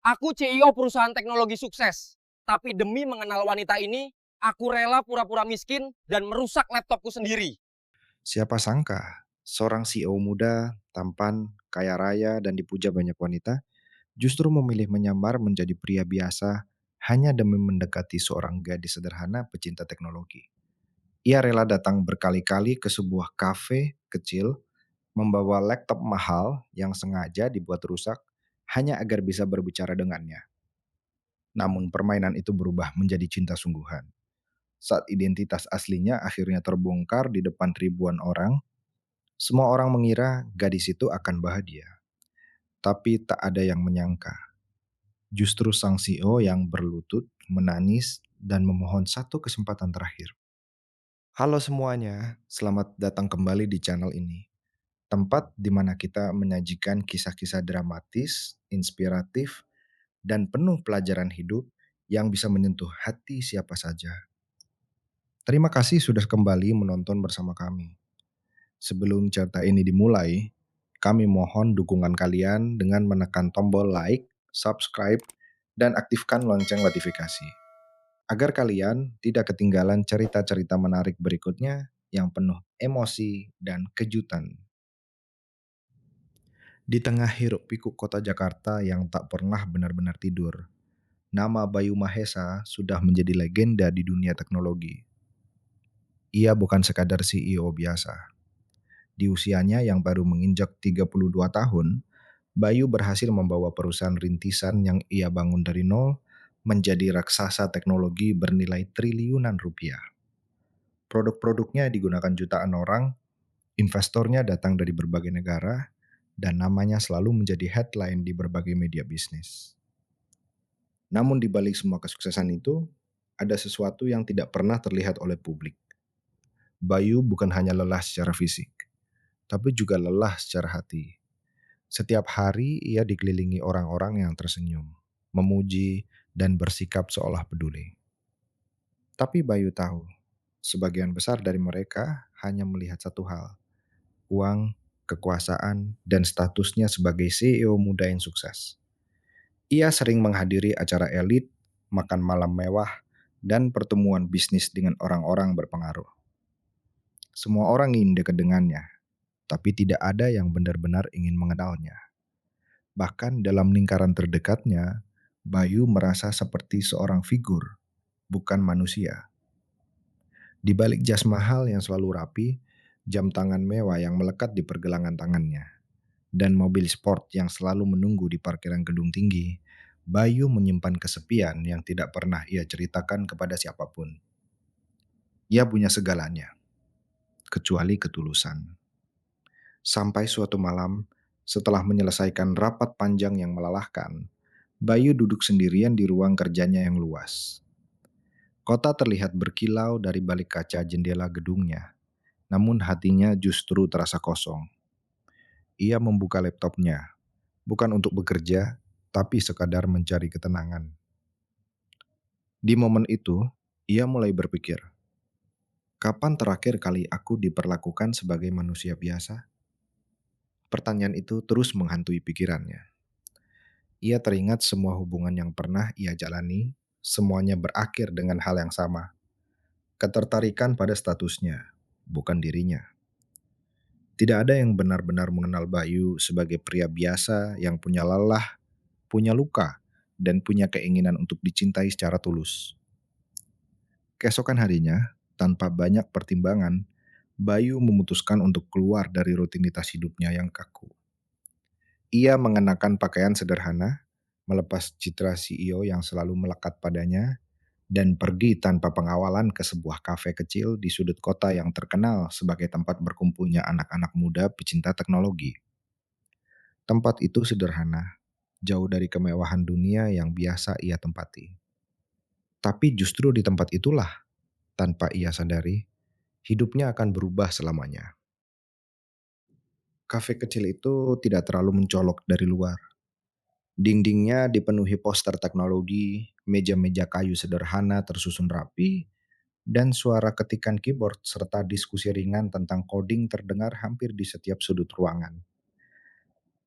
Aku CEO perusahaan teknologi sukses. Tapi demi mengenal wanita ini, aku rela pura-pura miskin dan merusak laptopku sendiri. Siapa sangka, seorang CEO muda, tampan, kaya raya, dan dipuja banyak wanita, justru memilih menyamar menjadi pria biasa hanya demi mendekati seorang gadis sederhana pecinta teknologi. Ia rela datang berkali-kali ke sebuah kafe kecil, membawa laptop mahal yang sengaja dibuat rusak hanya agar bisa berbicara dengannya. Namun permainan itu berubah menjadi cinta sungguhan. Saat identitas aslinya akhirnya terbongkar di depan ribuan orang, semua orang mengira gadis itu akan bahagia. Tapi tak ada yang menyangka. Justru sang CEO yang berlutut, menangis, dan memohon satu kesempatan terakhir. Halo semuanya, selamat datang kembali di channel ini. Tempat di mana kita menyajikan kisah-kisah dramatis, inspiratif, dan penuh pelajaran hidup yang bisa menyentuh hati siapa saja. Terima kasih sudah kembali menonton bersama kami. Sebelum cerita ini dimulai, kami mohon dukungan kalian dengan menekan tombol like, subscribe, dan aktifkan lonceng notifikasi, agar kalian tidak ketinggalan cerita-cerita menarik berikutnya yang penuh emosi dan kejutan. Di tengah hiruk pikuk kota Jakarta yang tak pernah benar-benar tidur, nama Bayu Mahesa sudah menjadi legenda di dunia teknologi. Ia bukan sekadar CEO biasa. Di usianya yang baru menginjak 32 tahun, Bayu berhasil membawa perusahaan rintisan yang ia bangun dari nol menjadi raksasa teknologi bernilai triliunan rupiah. Produk-produknya digunakan jutaan orang, investornya datang dari berbagai negara, dan namanya selalu menjadi headline di berbagai media bisnis. Namun di balik semua kesuksesan itu, ada sesuatu yang tidak pernah terlihat oleh publik. Bayu bukan hanya lelah secara fisik, tapi juga lelah secara hati. Setiap hari ia dikelilingi orang-orang yang tersenyum, memuji, dan bersikap seolah peduli. Tapi Bayu tahu, sebagian besar dari mereka hanya melihat satu hal, uang, kekuasaan, dan statusnya sebagai CEO muda yang sukses. Ia sering menghadiri acara elit, makan malam mewah, dan pertemuan bisnis dengan orang-orang berpengaruh. Semua orang ingin dekat dengannya, tapi tidak ada yang benar-benar ingin mengenalnya. Bahkan dalam lingkaran terdekatnya, Bayu merasa seperti seorang figur, bukan manusia. Di balik jas mahal yang selalu rapi, jam tangan mewah yang melekat di pergelangan tangannya, dan mobil sport yang selalu menunggu di parkiran gedung tinggi, Bayu menyimpan kesepian yang tidak pernah ia ceritakan kepada siapapun. Ia punya segalanya, kecuali ketulusan. Sampai suatu malam, setelah menyelesaikan rapat panjang yang melelahkan, Bayu duduk sendirian di ruang kerjanya yang luas. Kota terlihat berkilau dari balik kaca jendela gedungnya, namun hatinya justru terasa kosong. Ia membuka laptopnya, bukan untuk bekerja, tapi sekadar mencari ketenangan. Di momen itu, ia mulai berpikir, kapan terakhir kali aku diperlakukan sebagai manusia biasa? Pertanyaan itu terus menghantui pikirannya. Ia teringat semua hubungan yang pernah ia jalani, semuanya berakhir dengan hal yang sama. Ketertarikan pada statusnya, bukan dirinya. Tidak ada yang benar-benar mengenal Bayu sebagai pria biasa yang punya lelah, punya luka, dan punya keinginan untuk dicintai secara tulus. Keesokan harinya, tanpa banyak pertimbangan, Bayu memutuskan untuk keluar dari rutinitas hidupnya yang kaku. Ia mengenakan pakaian sederhana, melepas citra CEO yang selalu melekat padanya, dan pergi tanpa pengawalan ke sebuah kafe kecil di sudut kota yang terkenal sebagai tempat berkumpulnya anak-anak muda pecinta teknologi. Tempat itu sederhana, jauh dari kemewahan dunia yang biasa ia tempati. Tapi justru di tempat itulah, tanpa ia sadari, hidupnya akan berubah selamanya. Kafe kecil itu tidak terlalu mencolok dari luar. Dindingnya dipenuhi poster teknologi, meja-meja kayu sederhana tersusun rapi, dan suara ketikan keyboard serta diskusi ringan tentang coding terdengar hampir di setiap sudut ruangan.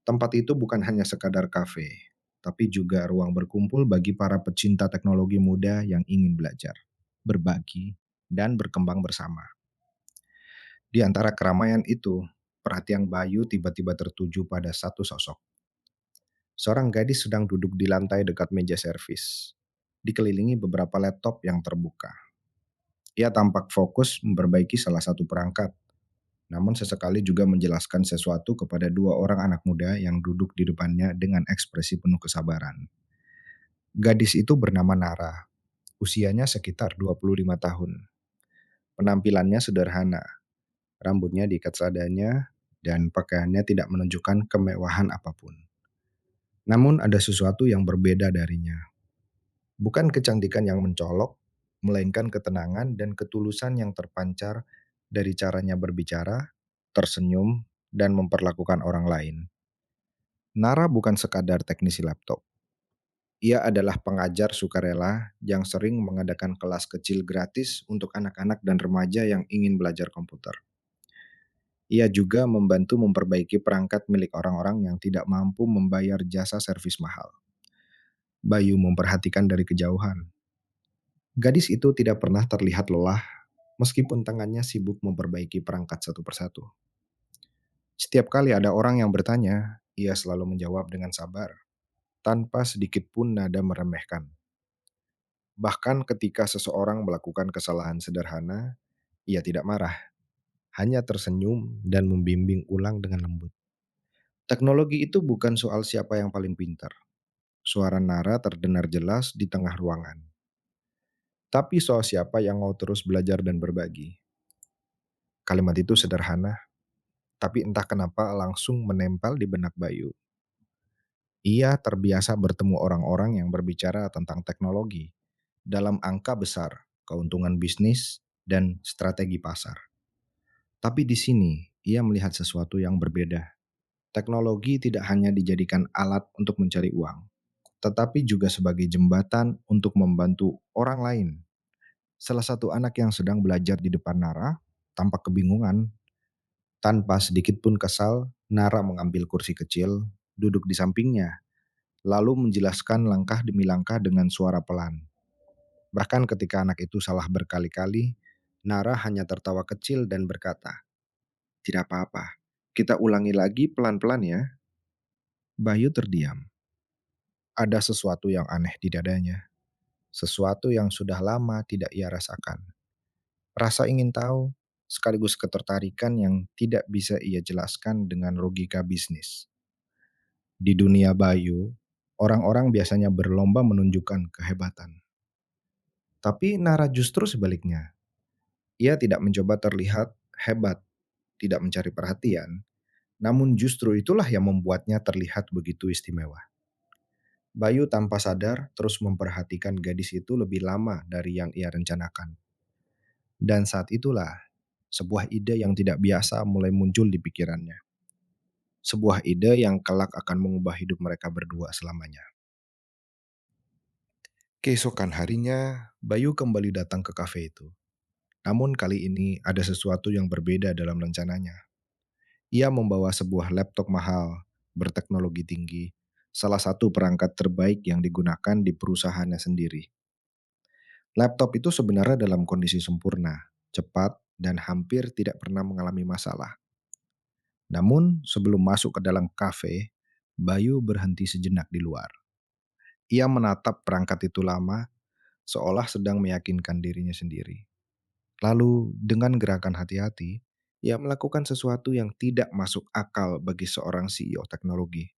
Tempat itu bukan hanya sekadar kafe. tapi juga ruang berkumpul bagi para pecinta teknologi muda yang ingin belajar, berbagi, dan berkembang bersama. Di antara keramaian itu, perhatian Bayu tiba-tiba tertuju pada satu sosok. Seorang gadis sedang duduk di lantai dekat meja servis, dikelilingi beberapa laptop yang terbuka. Ia tampak fokus memperbaiki salah satu perangkat, namun sesekali juga menjelaskan sesuatu kepada dua orang anak muda yang duduk di depannya dengan ekspresi penuh kesabaran. Gadis itu bernama Nara, usianya sekitar 25 tahun. Penampilannya sederhana, rambutnya diikat seadanya, dan pakaiannya tidak menunjukkan kemewahan apapun. Namun ada sesuatu yang berbeda darinya. Bukan kecantikan yang mencolok, melainkan ketenangan dan ketulusan yang terpancar dari caranya berbicara, tersenyum, dan memperlakukan orang lain. Nara bukan sekadar teknisi laptop. Ia adalah pengajar sukarela yang sering mengadakan kelas kecil gratis untuk anak-anak dan remaja yang ingin belajar komputer. Ia juga membantu memperbaiki perangkat milik orang-orang yang tidak mampu membayar jasa servis mahal. Bayu memperhatikan dari kejauhan. Gadis itu tidak pernah terlihat lelah meskipun tangannya sibuk memperbaiki perangkat satu persatu. Setiap kali ada orang yang bertanya, ia selalu menjawab dengan sabar, tanpa sedikit pun nada meremehkan. Bahkan ketika seseorang melakukan kesalahan sederhana, ia tidak marah, hanya tersenyum dan membimbing ulang dengan lembut. Teknologi itu bukan soal siapa yang paling pintar. Suara Nara terdengar jelas di tengah ruangan. Tapi soal siapa yang mau terus belajar dan berbagi. Kalimat itu sederhana, tapi entah kenapa langsung menempel di benak Bayu. Ia terbiasa bertemu orang-orang yang berbicara tentang teknologi dalam angka besar, keuntungan bisnis, dan strategi pasar. Tapi di sini, ia melihat sesuatu yang berbeda. Teknologi tidak hanya dijadikan alat untuk mencari uang, tetapi juga sebagai jembatan untuk membantu orang lain. Salah satu anak yang sedang belajar di depan Nara tampak kebingungan. Tanpa sedikit pun kesal, Nara mengambil kursi kecil, duduk di sampingnya, lalu menjelaskan langkah demi langkah dengan suara pelan. Bahkan ketika anak itu salah berkali-kali, Nara hanya tertawa kecil dan berkata, "Tidak apa-apa, kita ulangi lagi pelan-pelan ya." Bayu terdiam. Ada sesuatu yang aneh di dadanya. Sesuatu yang sudah lama tidak ia rasakan. Rasa ingin tahu, sekaligus ketertarikan yang tidak bisa ia jelaskan dengan logika bisnis. Di dunia Bayu, orang-orang biasanya berlomba menunjukkan kehebatan. Tapi Nara justru sebaliknya. Ia tidak mencoba terlihat hebat, tidak mencari perhatian, namun justru itulah yang membuatnya terlihat begitu istimewa. Bayu tanpa sadar terus memperhatikan gadis itu lebih lama dari yang ia rencanakan. Dan saat itulah, sebuah ide yang tidak biasa mulai muncul di pikirannya. Sebuah ide yang kelak akan mengubah hidup mereka berdua selamanya. Keesokan harinya, Bayu kembali datang ke kafe itu. Namun kali ini ada sesuatu yang berbeda dalam rencananya. Ia membawa sebuah laptop mahal, berteknologi tinggi, salah satu perangkat terbaik yang digunakan di perusahaannya sendiri. Laptop itu sebenarnya dalam kondisi sempurna, cepat, dan hampir tidak pernah mengalami masalah. Namun, sebelum masuk ke dalam kafe, Bayu berhenti sejenak di luar. Ia menatap perangkat itu lama, seolah sedang meyakinkan dirinya sendiri. Lalu, dengan gerakan hati-hati, ia melakukan sesuatu yang tidak masuk akal bagi seorang CEO teknologi.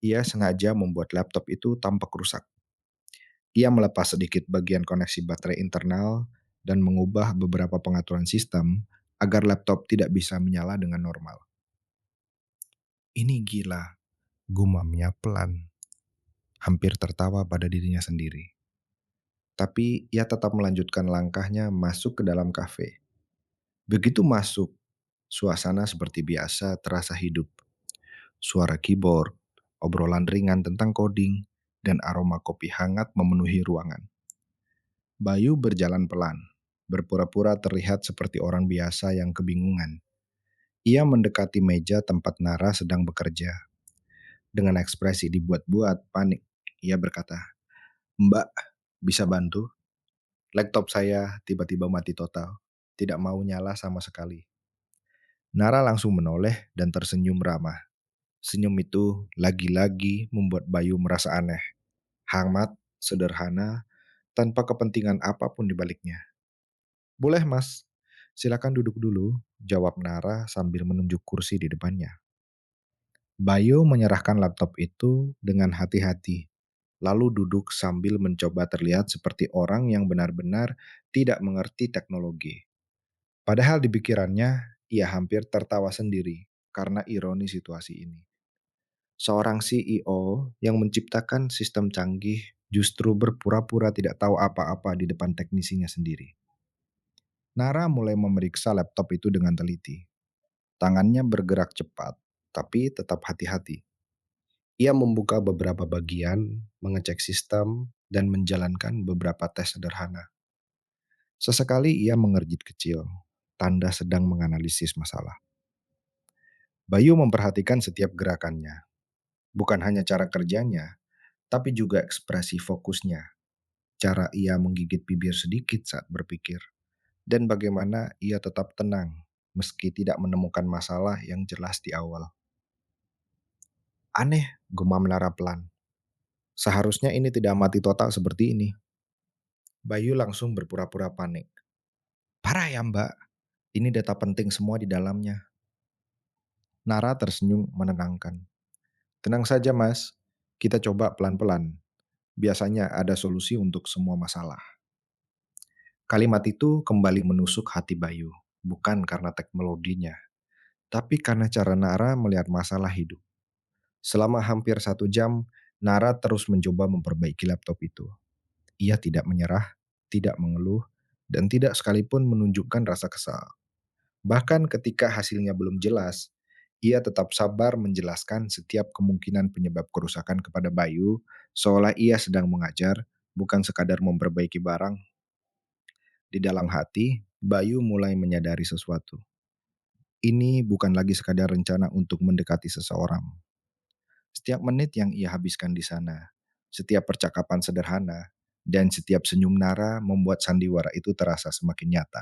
Ia sengaja membuat laptop itu tampak rusak. Ia melepas sedikit bagian koneksi baterai internal dan mengubah beberapa pengaturan sistem agar laptop tidak bisa menyala dengan normal. Ini gila, gumamnya pelan, hampir tertawa pada dirinya sendiri. Tapi ia tetap melanjutkan langkahnya masuk ke dalam kafe. Begitu masuk, suasana seperti biasa terasa hidup. Suara keyboard, obrolan ringan tentang coding, dan aroma kopi hangat memenuhi ruangan. Bayu berjalan pelan, berpura-pura terlihat seperti orang biasa yang kebingungan. Ia mendekati meja tempat Nara sedang bekerja. Dengan ekspresi dibuat-buat panik, Ia berkata, "Mbak, bisa bantu? Laptop saya tiba-tiba mati total. Tidak mau nyala sama sekali." Nara langsung menoleh dan tersenyum ramah. Senyum itu lagi-lagi membuat Bayu merasa aneh, hangat, sederhana, tanpa kepentingan apapun di baliknya. "Boleh, Mas. Silakan duduk dulu," jawab Nara sambil menunjuk kursi di depannya. Bayu menyerahkan laptop itu dengan hati-hati, lalu duduk sambil mencoba terlihat seperti orang yang benar-benar tidak mengerti teknologi. Padahal di pikirannya, ia hampir tertawa sendiri karena ironi situasi ini. Seorang CEO yang menciptakan sistem canggih justru berpura-pura tidak tahu apa-apa di depan teknisinya sendiri. Nara mulai memeriksa laptop itu dengan teliti. Tangannya bergerak cepat, tapi tetap hati-hati. Ia membuka beberapa bagian, mengecek sistem, dan menjalankan beberapa tes sederhana. Sesekali ia mengerjit kecil, tanda sedang menganalisis masalah. Bayu memperhatikan setiap gerakannya, bukan hanya cara kerjanya, tapi juga ekspresi fokusnya, cara ia menggigit bibir sedikit saat berpikir, dan bagaimana ia tetap tenang meski tidak menemukan masalah yang jelas di awal. "Aneh," gumam Lara pelan. "Seharusnya ini tidak mati total seperti ini." Bayu langsung berpura-pura panik. "Parah ya, Mbak. Ini data penting semua di dalamnya." Nara tersenyum menenangkan. "Tenang saja, Mas. Kita coba pelan-pelan. Biasanya ada solusi untuk semua masalah." Kalimat itu kembali menusuk hati Bayu, bukan karena teknologinya, tapi karena cara Nara melihat masalah hidup. Selama hampir 1 jam, Nara terus mencoba memperbaiki laptop itu. Ia tidak menyerah, tidak mengeluh, dan tidak sekalipun menunjukkan rasa kesal. Bahkan ketika hasilnya belum jelas, ia tetap sabar menjelaskan setiap kemungkinan penyebab kerusakan kepada Bayu, seolah ia sedang mengajar, bukan sekadar memperbaiki barang. Di dalam hati, Bayu mulai menyadari sesuatu. Ini bukan lagi sekadar rencana untuk mendekati seseorang. Setiap menit yang ia habiskan di sana, setiap percakapan sederhana, dan setiap senyum Nara membuat sandiwara itu terasa semakin nyata.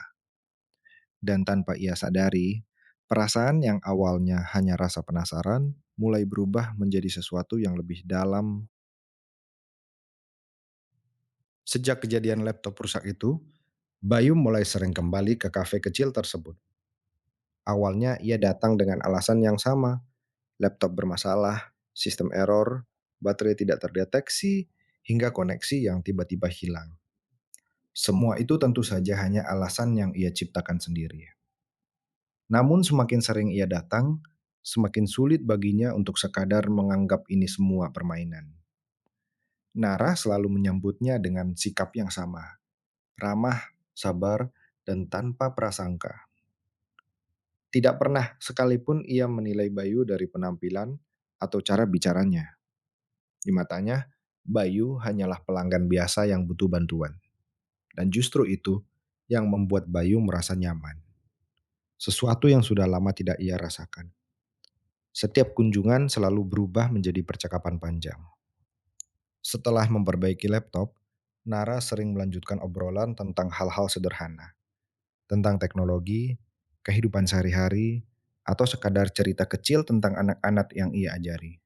Dan tanpa ia sadari, perasaan yang awalnya hanya rasa penasaran mulai berubah menjadi sesuatu yang lebih dalam. Sejak kejadian laptop rusak itu, Bayu mulai sering kembali ke kafe kecil tersebut. Awalnya ia datang dengan alasan yang sama, laptop bermasalah, sistem error, baterai tidak terdeteksi, hingga koneksi yang tiba-tiba hilang. Semua itu tentu saja hanya alasan yang ia ciptakan sendiri. Namun semakin sering ia datang, semakin sulit baginya untuk sekadar menganggap ini semua permainan. Nara selalu menyambutnya dengan sikap yang sama, ramah, sabar, dan tanpa prasangka. Tidak pernah sekalipun ia menilai Bayu dari penampilan atau cara bicaranya. Di matanya, Bayu hanyalah pelanggan biasa yang butuh bantuan. Dan justru itu yang membuat Bayu merasa nyaman. Sesuatu yang sudah lama tidak ia rasakan. Setiap kunjungan selalu berubah menjadi percakapan panjang. Setelah memperbaiki laptop, Nara sering melanjutkan obrolan tentang hal-hal sederhana. Tentang teknologi, kehidupan sehari-hari, atau sekadar cerita kecil tentang anak-anak yang ia ajari.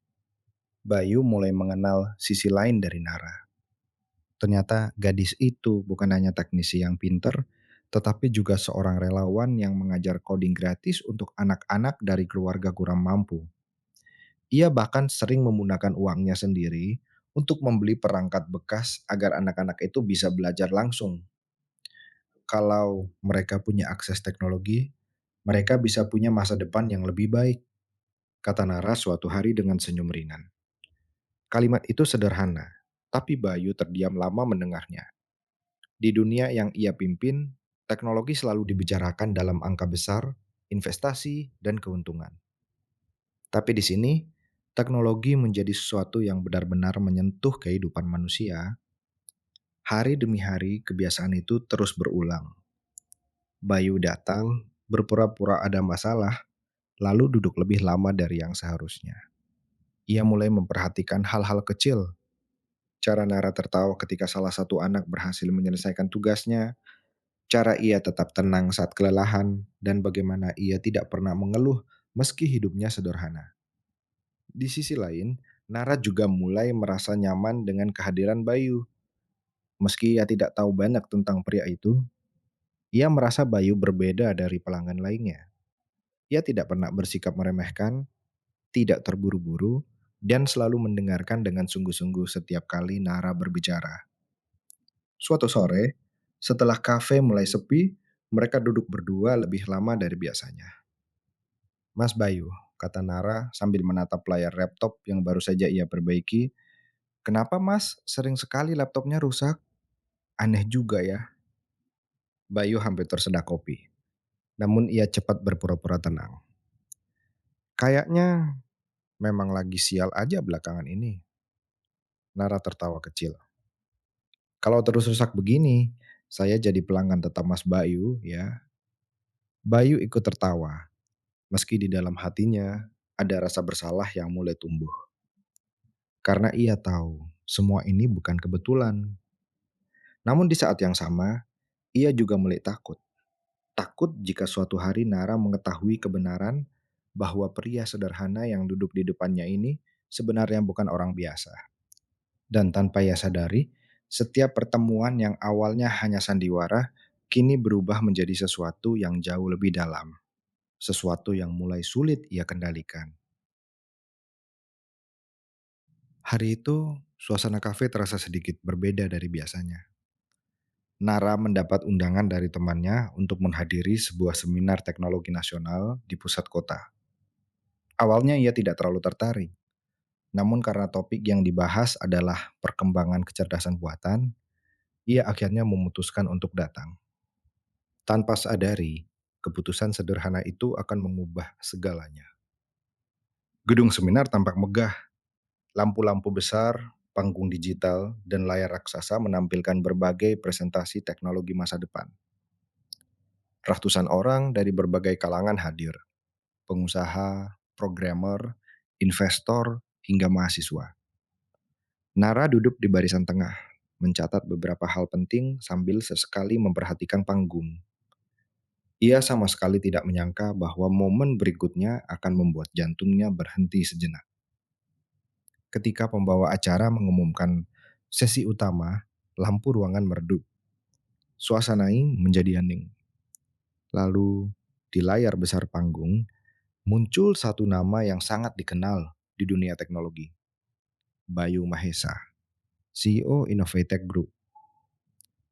Bayu mulai mengenal sisi lain dari Nara. Ternyata gadis itu bukan hanya teknisi yang pinter, tetapi juga seorang relawan yang mengajar coding gratis untuk anak-anak dari keluarga kurang mampu. Ia bahkan sering menggunakan uangnya sendiri untuk membeli perangkat bekas agar anak-anak itu bisa belajar langsung. Kalau mereka punya akses teknologi, mereka bisa punya masa depan yang lebih baik, kata Nara suatu hari dengan senyum ringan. Kalimat itu sederhana, tapi Bayu terdiam lama mendengarnya. Di dunia yang ia pimpin, teknologi selalu dibicarakan dalam angka besar, investasi, dan keuntungan. Tapi di sini, teknologi menjadi sesuatu yang benar-benar menyentuh kehidupan manusia. Hari demi hari, kebiasaan itu terus berulang. Bayu datang, berpura-pura ada masalah, lalu duduk lebih lama dari yang seharusnya. Ia mulai memperhatikan hal-hal kecil, Cara Nara tertawa ketika salah satu anak berhasil menyelesaikan tugasnya, cara ia tetap tenang saat kelelahan, dan bagaimana ia tidak pernah mengeluh meski hidupnya sederhana. Di sisi lain, Nara juga mulai merasa nyaman dengan kehadiran Bayu. Meski ia tidak tahu banyak tentang pria itu, ia merasa Bayu berbeda dari pelanggan lainnya. Ia tidak pernah bersikap meremehkan, tidak terburu-buru, dan selalu mendengarkan dengan sungguh-sungguh setiap kali Nara berbicara. Suatu sore, setelah kafe mulai sepi, mereka duduk berdua lebih lama dari biasanya. Mas Bayu, kata Nara sambil menatap layar laptop yang baru saja ia perbaiki. Kenapa mas, sering sekali laptopnya rusak? Aneh juga ya. Bayu hampir tersedak kopi. Namun ia cepat berpura-pura tenang. Kayaknya memang lagi sial aja belakangan ini. Nara tertawa kecil. Kalau terus rusak begini, saya jadi pelanggan tetap Mas Bayu ya. Bayu ikut tertawa, meski di dalam hatinya ada rasa bersalah yang mulai tumbuh. Karena ia tahu semua ini bukan kebetulan. Namun di saat yang sama, ia juga mulai takut. Takut jika suatu hari Nara mengetahui kebenaran bahwa pria sederhana yang duduk di depannya ini sebenarnya bukan orang biasa. Dan tanpa ia sadari, setiap pertemuan yang awalnya hanya sandiwara, kini berubah menjadi sesuatu yang jauh lebih dalam. Sesuatu yang mulai sulit ia kendalikan. Hari itu, suasana kafe terasa sedikit berbeda dari biasanya. Nara mendapat undangan dari temannya untuk menghadiri sebuah seminar teknologi nasional di pusat kota. Awalnya ia tidak terlalu tertarik, namun karena topik yang dibahas adalah perkembangan kecerdasan buatan, ia akhirnya memutuskan untuk datang. Tanpa sadari, keputusan sederhana itu akan mengubah segalanya. Gedung seminar tampak megah, lampu-lampu besar, panggung digital, dan layar raksasa menampilkan berbagai presentasi teknologi masa depan. Ratusan orang dari berbagai kalangan hadir, pengusaha, programmer, investor, hingga mahasiswa. Nara duduk di barisan tengah, mencatat beberapa hal penting sambil sesekali memperhatikan panggung. Ia sama sekali tidak menyangka bahwa momen berikutnya akan membuat jantungnya berhenti sejenak. Ketika pembawa acara mengumumkan sesi utama, lampu ruangan meredup. Suasana menjadi hening. Lalu, di layar besar panggung, muncul satu nama yang sangat dikenal di dunia teknologi. Bayu Mahesa, CEO Innovatech Group.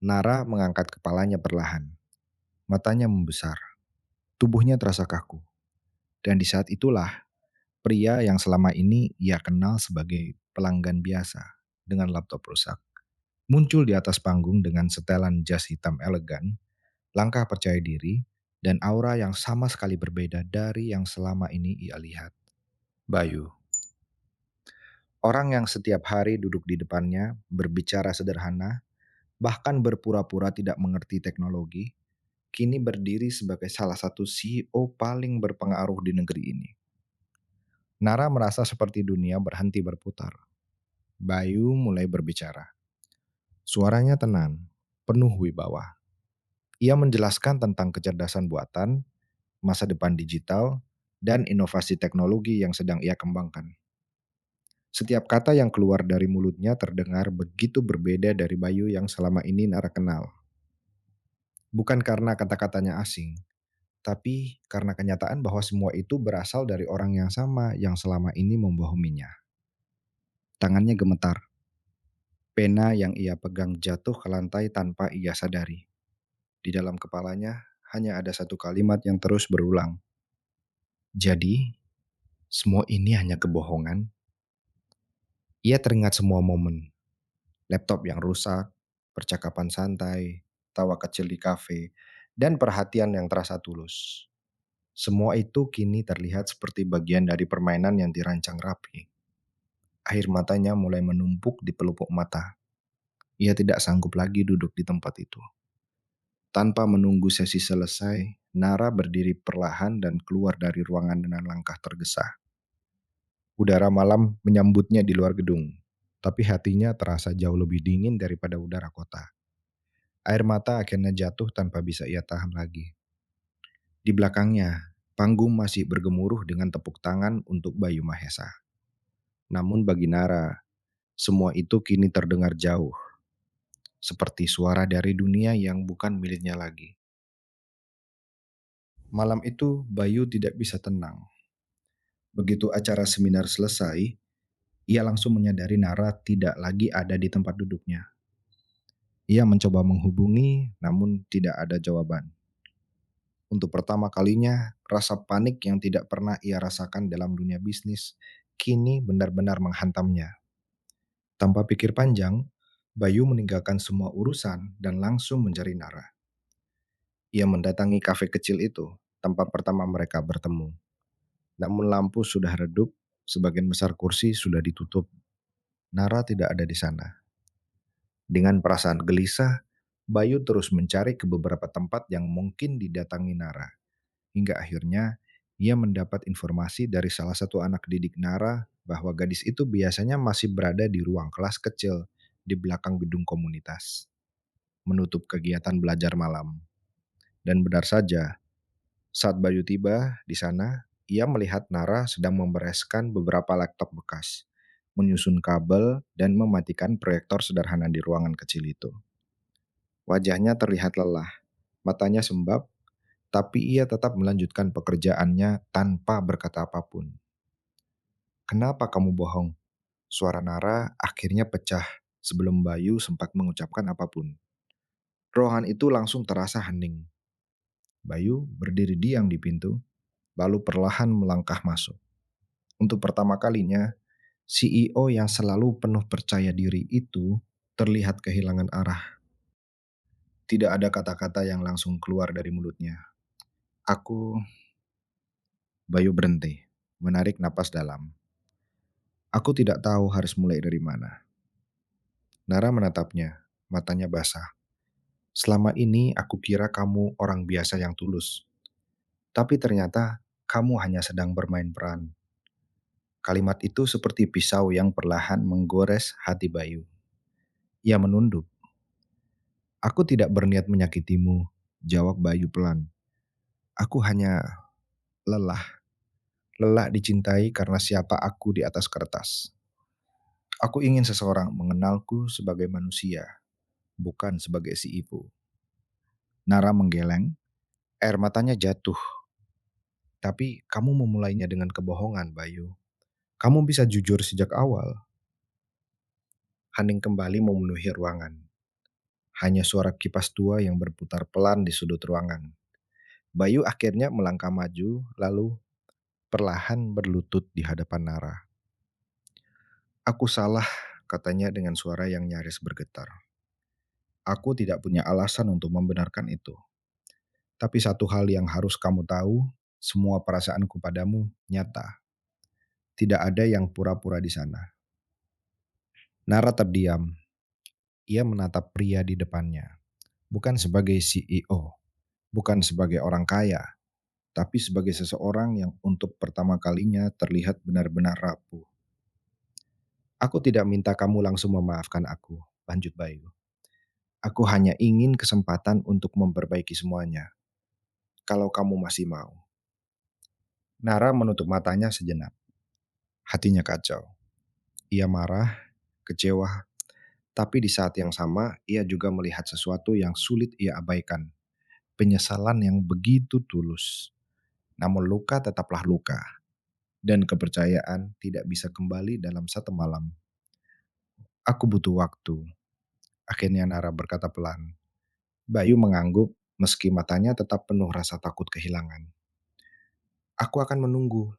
Nara mengangkat kepalanya perlahan. Matanya membesar. Tubuhnya terasa kaku. Dan di saat itulah, pria yang selama ini ia kenal sebagai pelanggan biasa dengan laptop rusak muncul di atas panggung dengan setelan jas hitam elegan, langkah percaya diri, dan aura yang sama sekali berbeda dari yang selama ini ia lihat. Bayu, orang yang setiap hari duduk di depannya, berbicara sederhana, bahkan berpura-pura tidak mengerti teknologi, kini berdiri sebagai salah satu CEO paling berpengaruh di negeri ini. Nara merasa seperti dunia berhenti berputar. Bayu mulai berbicara. Suaranya tenang, penuh wibawa. Ia menjelaskan tentang kecerdasan buatan, masa depan digital, dan inovasi teknologi yang sedang ia kembangkan. Setiap kata yang keluar dari mulutnya terdengar begitu berbeda dari Bayu yang selama ini Nara kenal. Bukan karena kata-katanya asing, tapi karena kenyataan bahwa semua itu berasal dari orang yang sama yang selama ini membohonginya. Tangannya gemetar. Pena yang ia pegang jatuh ke lantai tanpa ia sadari. Di dalam kepalanya hanya ada satu kalimat yang terus berulang. Jadi, semua ini hanya kebohongan. Ia teringat semua momen. Laptop yang rusak, percakapan santai, tawa kecil di kafe, dan perhatian yang terasa tulus. Semua itu kini terlihat seperti bagian dari permainan yang dirancang rapi. Air matanya mulai menumpuk di pelupuk mata. Ia tidak sanggup lagi duduk di tempat itu. Tanpa menunggu sesi selesai, Nara berdiri perlahan dan keluar dari ruangan dengan langkah tergesa. Udara malam menyambutnya di luar gedung. tapi hatinya terasa jauh lebih dingin daripada udara kota. Air mata akhirnya jatuh tanpa bisa ia tahan lagi. Di belakangnya, panggung masih bergemuruh dengan tepuk tangan untuk Bayu Mahesa. Namun bagi Nara, semua itu kini terdengar jauh, seperti suara dari dunia yang bukan miliknya lagi. Malam itu, Bayu tidak bisa tenang. Begitu acara seminar selesai, ia langsung menyadari Nara tidak lagi ada di tempat duduknya. Ia mencoba menghubungi, namun tidak ada jawaban. Untuk pertama kalinya, rasa panik yang tidak pernah ia rasakan dalam dunia bisnis kini benar-benar menghantamnya. Tanpa pikir panjang, Bayu meninggalkan semua urusan dan langsung mencari Nara. Ia mendatangi kafe kecil itu, tempat pertama mereka bertemu. Namun lampu sudah redup, sebagian besar kursi sudah ditutup. Nara tidak ada di sana. Dengan perasaan gelisah, Bayu terus mencari ke beberapa tempat yang mungkin didatangi Nara. Hingga akhirnya ia mendapat informasi dari salah satu anak didik Nara bahwa gadis itu biasanya masih berada di ruang kelas kecil di belakang gedung komunitas, menutup kegiatan belajar malam. Dan benar saja, saat Bayu tiba di sana, ia melihat Nara sedang membereskan beberapa laptop bekas, menyusun kabel, dan mematikan proyektor sederhana di ruangan kecil itu. Wajahnya terlihat lelah, matanya sembab, tapi ia tetap melanjutkan pekerjaannya tanpa berkata apapun. "Kenapa kamu bohong?" Suara Nara akhirnya pecah sebelum Bayu sempat mengucapkan apapun. Rohan itu langsung terasa hening. Bayu berdiri diam di pintu, lalu perlahan melangkah masuk. Untuk pertama kalinya, CEO yang selalu penuh percaya diri itu terlihat kehilangan arah. Tidak ada kata-kata yang langsung keluar dari mulutnya. Aku, Bayu berhenti, menarik napas dalam. Aku tidak tahu harus mulai dari mana. Nara menatapnya, matanya basah. Selama ini aku kira kamu orang biasa yang tulus. Tapi ternyata kamu hanya sedang bermain peran. Kalimat itu seperti pisau yang perlahan menggores hati Bayu. Ia menunduk. Aku tidak berniat menyakitimu, jawab Bayu pelan. Aku hanya lelah. Lelah dicintai karena siapa aku di atas kertas. Aku ingin seseorang mengenalku sebagai manusia, bukan sebagai CEO. Nara menggeleng, air matanya jatuh. Tapi kamu memulainya dengan kebohongan, Bayu. Kamu bisa jujur sejak awal. Hening kembali memenuhi ruangan. Hanya suara kipas tua yang berputar pelan di sudut ruangan. Bayu akhirnya melangkah maju, lalu perlahan berlutut di hadapan Nara. Aku salah, katanya dengan suara yang nyaris bergetar. Aku tidak punya alasan untuk membenarkan itu. Tapi satu hal yang harus kamu tahu, semua perasaanku padamu nyata. Tidak ada yang pura-pura di sana. Nara terdiam. Ia menatap pria di depannya. Bukan sebagai CEO, bukan sebagai orang kaya, tapi sebagai seseorang yang untuk pertama kalinya terlihat benar-benar rapuh. Aku tidak minta kamu langsung memaafkan aku, lanjut Bayu. Aku hanya ingin kesempatan untuk memperbaiki semuanya. Kalau kamu masih mau. Nara menutup matanya sejenak. Hatinya kacau. Ia marah, kecewa, tapi di saat yang sama ia juga melihat sesuatu yang sulit ia abaikan. Penyesalan yang begitu tulus. Namun luka tetaplah luka. Dan kepercayaan tidak bisa kembali dalam satu malam. Aku butuh waktu. Akhirnya Nara berkata pelan. Bayu mengangguk meski matanya tetap penuh rasa takut kehilangan. Aku akan menunggu.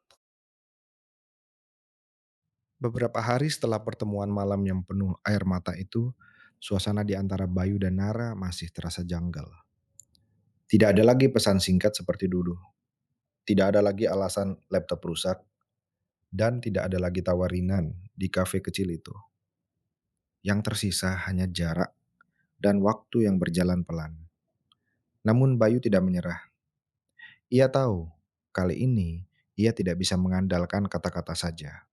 Beberapa hari setelah pertemuan malam yang penuh air mata itu, suasana di antara Bayu dan Nara masih terasa janggal. Tidak ada lagi pesan singkat seperti dulu. Tidak ada lagi alasan laptop rusak. Dan tidak ada lagi tawarinan di kafe kecil itu. Yang tersisa hanya jarak dan waktu yang berjalan pelan. Namun Bayu tidak menyerah. Ia tahu, kali ini ia tidak bisa mengandalkan kata-kata saja.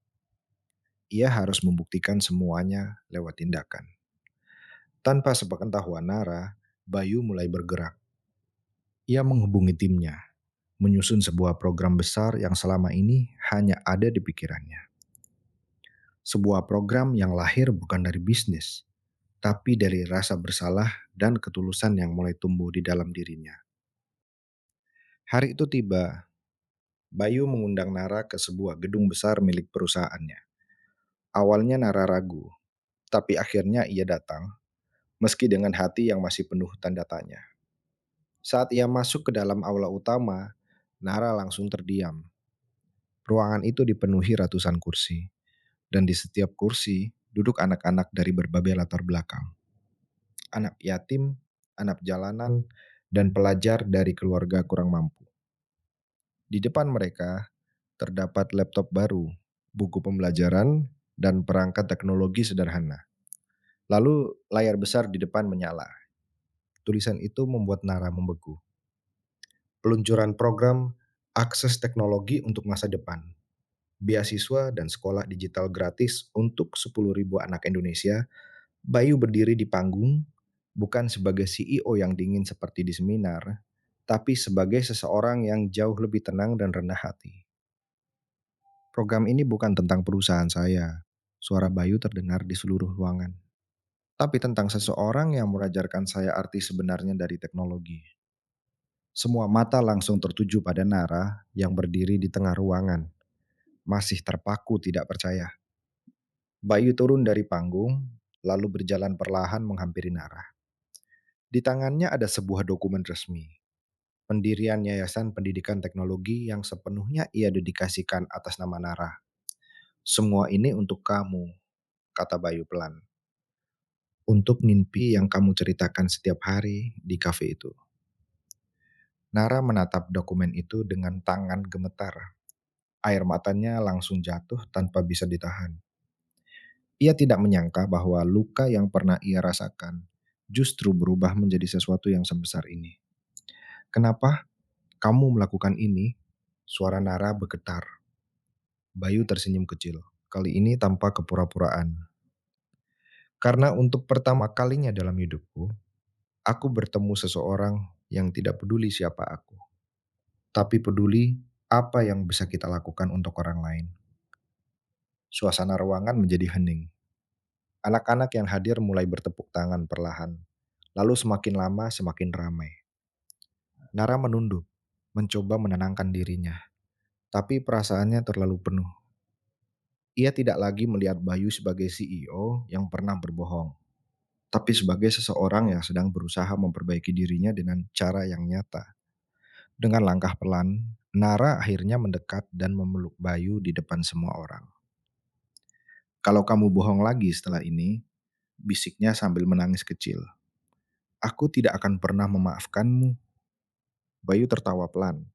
Ia harus membuktikan semuanya lewat tindakan. Tanpa sepengetahuan Nara, Bayu mulai bergerak. Ia menghubungi timnya, menyusun sebuah program besar yang selama ini hanya ada di pikirannya. Sebuah program yang lahir bukan dari bisnis, tapi dari rasa bersalah dan ketulusan yang mulai tumbuh di dalam dirinya. Hari itu tiba, Bayu mengundang Nara ke sebuah gedung besar milik perusahaannya. Awalnya Nara ragu, tapi akhirnya ia datang, meski dengan hati yang masih penuh tanda tanya. Saat ia masuk ke dalam aula utama, Nara langsung terdiam. Ruangan itu dipenuhi ratusan kursi, dan di setiap kursi duduk anak-anak dari berbagai latar belakang. Anak yatim, anak jalanan, dan pelajar dari keluarga kurang mampu. Di depan mereka terdapat laptop baru, buku pembelajaran, dan perangkat teknologi sederhana. Lalu layar besar di depan menyala. Tulisan itu membuat Nara membeku. Peluncuran program akses teknologi untuk masa depan. Beasiswa dan sekolah digital gratis untuk 10.000 anak Indonesia. Bayu berdiri di panggung bukan sebagai CEO yang dingin seperti di seminar, tapi sebagai seseorang yang jauh lebih tenang dan rendah hati. Program ini bukan tentang perusahaan saya. Suara Bayu terdengar di seluruh ruangan. Tapi tentang seseorang yang mengajarkan saya arti sebenarnya dari teknologi. Semua mata langsung tertuju pada Nara yang berdiri di tengah ruangan, masih terpaku tidak percaya. Bayu turun dari panggung, lalu berjalan perlahan menghampiri Nara. Di tangannya ada sebuah dokumen resmi, pendirian Yayasan Pendidikan Teknologi yang sepenuhnya ia dedikasikan atas nama Nara. Semua ini untuk kamu, kata Bayu pelan. Untuk mimpi yang kamu ceritakan setiap hari di kafe itu. Nara menatap dokumen itu dengan tangan gemetar. Air matanya langsung jatuh tanpa bisa ditahan. Ia tidak menyangka bahwa luka yang pernah ia rasakan justru berubah menjadi sesuatu yang sebesar ini. Kenapa kamu melakukan ini? Suara Nara bergetar. Bayu tersenyum kecil, kali ini tanpa kepura-puraan. Karena untuk pertama kalinya dalam hidupku, aku bertemu seseorang yang tidak peduli siapa aku, tapi peduli apa yang bisa kita lakukan untuk orang lain. Suasana ruangan menjadi hening. Anak-anak yang hadir mulai bertepuk tangan perlahan, lalu semakin lama semakin ramai. Nara menunduk, mencoba menenangkan dirinya, tapi perasaannya terlalu penuh. Ia tidak lagi melihat Bayu sebagai CEO yang pernah berbohong, tapi sebagai seseorang yang sedang berusaha memperbaiki dirinya dengan cara yang nyata. Dengan langkah pelan, Nara akhirnya mendekat dan memeluk Bayu di depan semua orang. Kalau kamu bohong lagi setelah ini, bisiknya sambil menangis kecil. Aku tidak akan pernah memaafkanmu. Bayu tertawa pelan,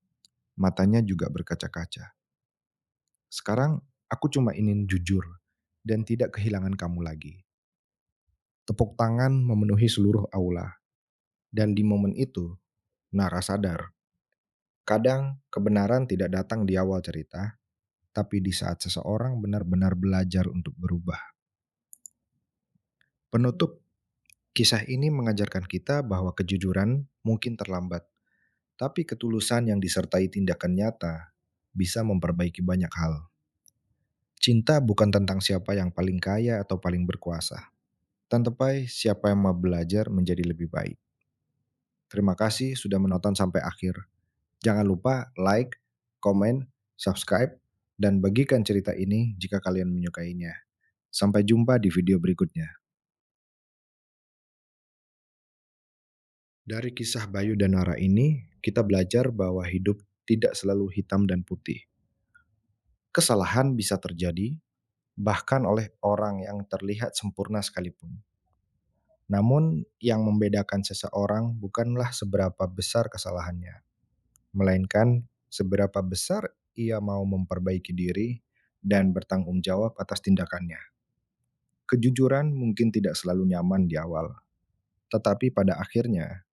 matanya juga berkaca-kaca. Sekarang aku cuma ingin jujur dan tidak kehilangan kamu lagi. Tepuk tangan memenuhi seluruh aula. Dan di momen itu, Nara sadar. Kadang kebenaran tidak datang di awal cerita, tapi di saat seseorang benar-benar belajar untuk berubah. Penutup, kisah ini mengajarkan kita bahwa kejujuran mungkin terlambat, tapi ketulusan yang disertai tindakan nyata bisa memperbaiki banyak hal. Cinta bukan tentang siapa yang paling kaya atau paling berkuasa, tetapi siapa yang mau belajar menjadi lebih baik. Terima kasih sudah menonton sampai akhir. Jangan lupa like, komen, subscribe, dan bagikan cerita ini jika kalian menyukainya. Sampai jumpa di video berikutnya. Dari kisah Bayu dan Nara ini, kita belajar bahwa hidup tidak selalu hitam dan putih. Kesalahan bisa terjadi, bahkan oleh orang yang terlihat sempurna sekalipun. Namun, yang membedakan seseorang bukanlah seberapa besar kesalahannya, melainkan seberapa besar ia mau memperbaiki diri dan bertanggung jawab atas tindakannya. Kejujuran mungkin tidak selalu nyaman di awal, tetapi pada akhirnya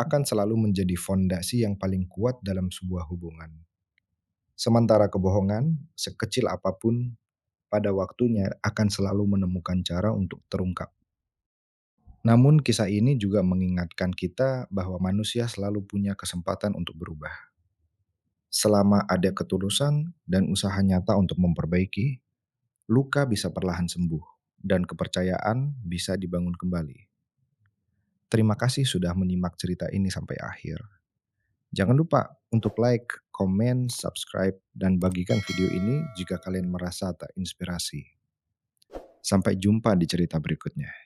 akan selalu menjadi fondasi yang paling kuat dalam sebuah hubungan. Sementara kebohongan, sekecil apapun, pada waktunya akan selalu menemukan cara untuk terungkap. Namun kisah ini juga mengingatkan kita bahwa manusia selalu punya kesempatan untuk berubah. Selama ada ketulusan dan usaha nyata untuk memperbaiki, luka bisa perlahan sembuh dan kepercayaan bisa dibangun kembali. Terima kasih sudah menyimak cerita ini sampai akhir. Jangan lupa untuk like, komen, subscribe, dan bagikan video ini jika kalian merasa terinspirasi. Sampai jumpa di cerita berikutnya.